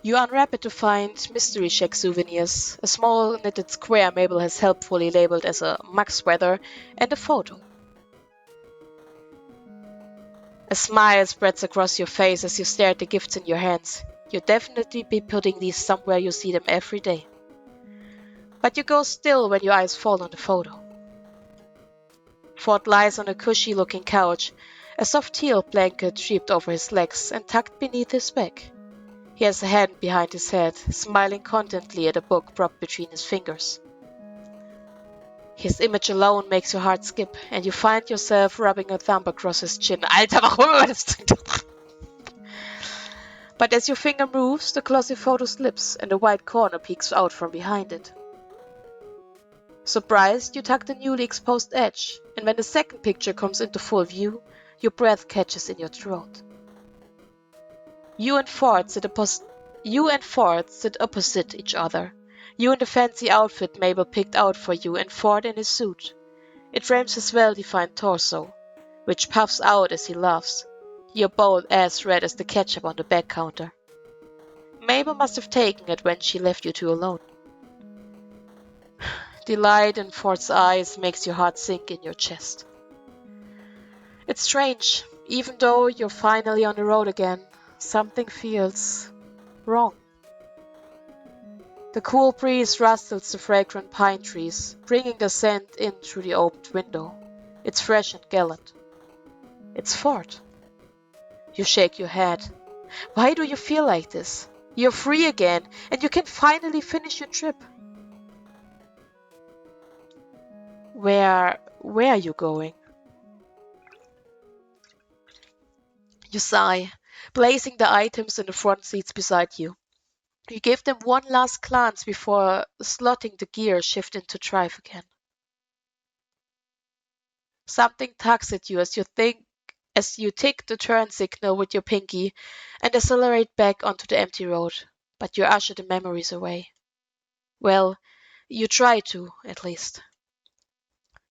You unwrap it to find mystery shack souvenirs, a small knitted square Mabel has helpfully labeled as a Max weather, and a photo. A smile spreads across your face as you stare at the gifts in your hands. You'll definitely be putting these somewhere you see them every day. But you go still when your eyes fall on the photo. Ford lies on a cushy-looking couch, a soft teal blanket draped over his legs and tucked beneath his back. He has a hand behind his head, smiling contentedly at a book propped between his fingers. His image alone makes your heart skip, and you find yourself rubbing a thumb across his chin. Alter, warum das? But as your finger moves, the glossy photo slips, and a white corner peeks out from behind it. Surprised, you tug the newly exposed edge, and when the second picture comes into full view, your breath catches in your throat. You and Ford sit opposite each other. You in the fancy outfit Mabel picked out for you, and Ford in his suit. It frames his well-defined torso, which puffs out as he laughs. Your bowl as red as the ketchup on the back counter. Mabel must have taken it when she left you two alone. Delight in Ford's eyes makes your heart sink in your chest. It's strange, even though you're finally on the road again, something feels wrong. The cool breeze rustles the fragrant pine trees, bringing the scent in through the opened window. It's fresh and gallant. It's Ford. You shake your head. Why do you feel like this? You're free again, and you can finally finish your trip. Where are you going? You sigh, placing the items in the front seats beside you. You give them one last glance before slotting the gear shift into drive again. Something tugs at you as you tick the turn signal with your pinky and accelerate back onto the empty road, but you usher the memories away. Well, you try to, at least.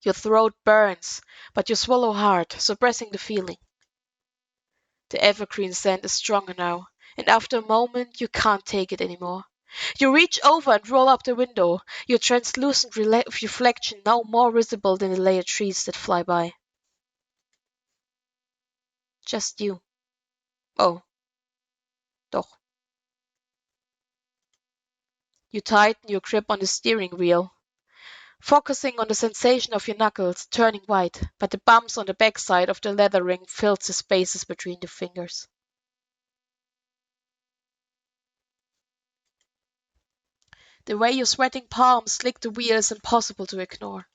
Your throat burns, but you swallow hard, suppressing the feeling. The evergreen scent is stronger now, and after a moment you can't take it anymore. You reach over and roll up the window, your translucent reflection now more visible than the layered trees that fly by. Just you. Oh, doch. You tighten your grip on the steering wheel, focusing on the sensation of your knuckles turning white, but the bumps on the backside of the leather ring fills the spaces between your fingers. The way your sweating palms lick the wheel is impossible to ignore.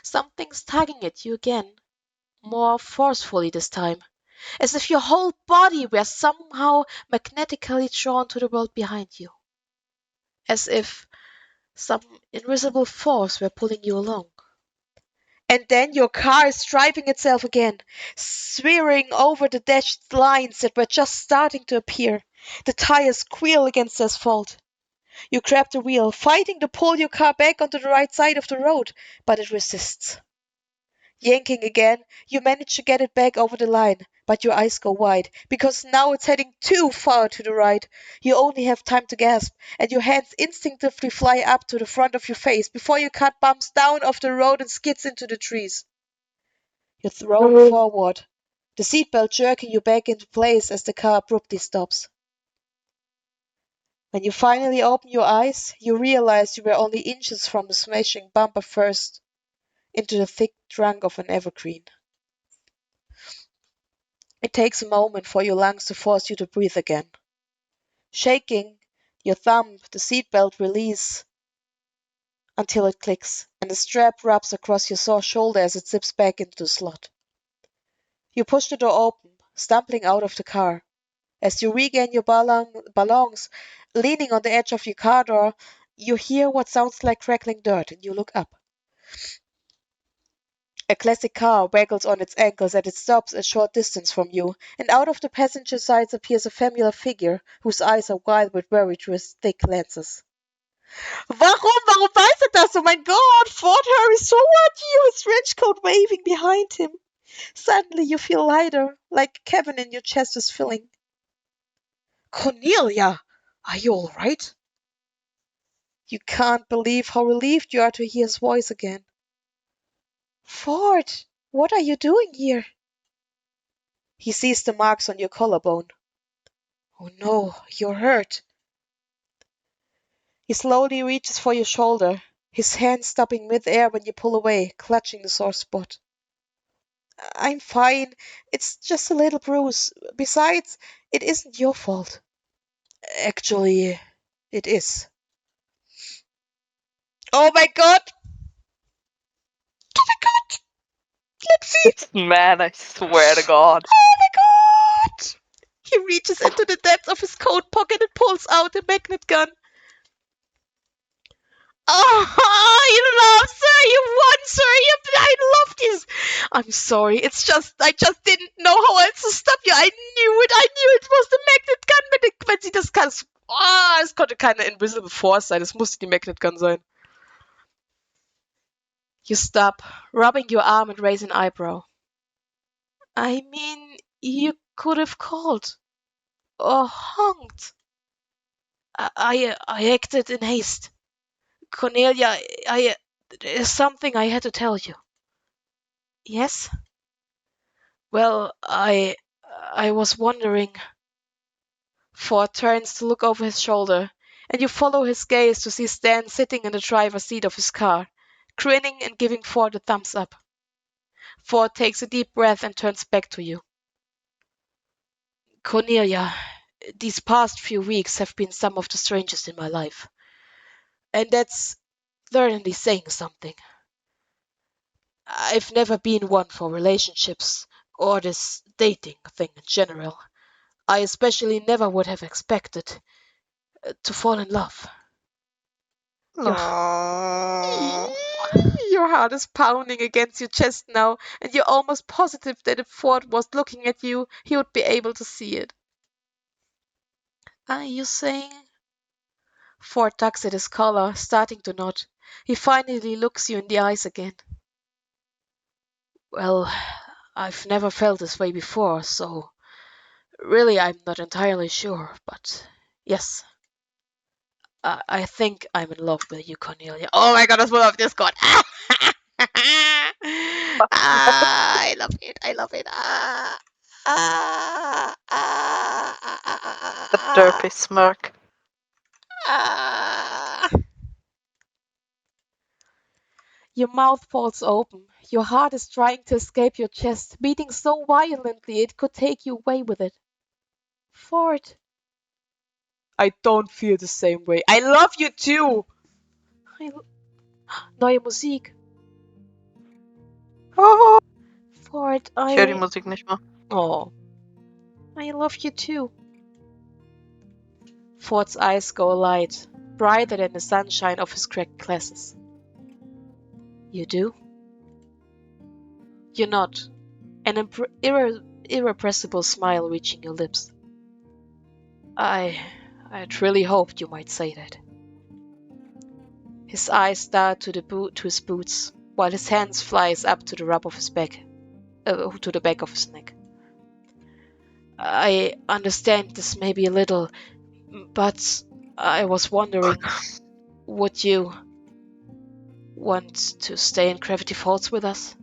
Something's tugging at you again, more forcefully this time, as if your whole body were somehow magnetically drawn to the world behind you. As if some invisible force were pulling you along. And then your car is driving itself again, swearing over the dashed lines that were just starting to appear. The tires squeal against the asphalt. You grab the wheel, fighting to pull your car back onto the right side of the road, but it resists. Yanking again, you manage to get it back over the line, but your eyes go wide, because now it's heading too far to the right. You only have time to gasp, and your hands instinctively fly up to the front of your face before your car bumps down off the road and skids into the trees. You're thrown forward, the seatbelt jerking you back into place as the car abruptly stops. When you finally open your eyes, you realize you were only inches from smashing bumper first into the thick trunk of an evergreen. It takes a moment for your lungs to force you to breathe again. Shaking, your thumb, the seatbelt release until it clicks, and the strap rubs across your sore shoulder as it zips back into the slot. You push the door open, stumbling out of the car. As you regain your balance, leaning on the edge of your car door, you hear what sounds like crackling dirt, and you look up. A classic car waggles on its ankles as it stops a short distance from you, and out of the passenger side appears a familiar figure whose eyes are wide with worry through his thick lenses. Warum weiß er das? Oh mein Gott! Ford hurries toward you, his trench coat waving behind him. Suddenly you feel lighter, like a cavern in your chest is filling. Cornelia! Are you all right? You can't believe how relieved you are to hear his voice again. Ford, what are you doing here? He sees the marks on your collarbone. Oh no, you're hurt. He slowly reaches for your shoulder, his hand stopping mid-air when you pull away, clutching the sore spot. I'm fine. It's just a little bruise. Besides, it isn't your fault. Actually, it is. Oh my god! Oh my god! Let's see! This man, I swear to God. Oh my god! He reaches into the depths of his coat pocket and pulls out a magnet gun. Oh, you love, sir! You won, sir! I love this! I'm sorry, I just didn't know how else to stop you. I knew it was the magnet gun, wenn sie das kann. Es konnte keine Invisible Force sein, es musste die Magnet Gun sein. You stop, rubbing your arm and raise an eyebrow. I mean, you could have called. Or honked. I acted in haste. Cornelia, there's something I had to tell you. Yes? Well, I was wondering. Ford turns to look over his shoulder, and you follow his gaze to see Stan sitting in the driver's seat of his car, grinning and giving Ford a thumbs up. Ford takes a deep breath and turns back to you. Cornelia, these past few weeks have been some of the strangest in my life. And that's certainly saying something. I've never been one for relationships or this dating thing in general. I especially never would have expected to fall in love. Your, Oh. your heart is pounding against your chest now, and you're almost positive that if Ford was looking at you, he would be able to see it. Are you saying? Ford tugs at his collar, starting to nod. He finally looks you in the eyes again. Well, I've never felt this way before, so really I'm not entirely sure, but yes. I think I'm in love with you, Cornelia. Oh my god, das wurde auf Discord. I love it. I love it. The derpy smirk. Your mouth falls open. Your heart is trying to escape your chest, beating so violently it could take you away with it. Ford. I don't feel the same way. I love you too. Neue Musik. Oh. Ford, Ich höre die Musik nicht mehr. Oh. I love you too. Ford's eyes go alight, brighter than the sunshine of his cracked glasses. You do? You nod, an irrepressible smile reaching your lips. I'd really hoped you might say that. His eyes start to his boots, while his hands flies up to the rub of his back, to the back of his neck. I understand this may be a little, but I was wondering, would you want to stay in Gravity Falls with us?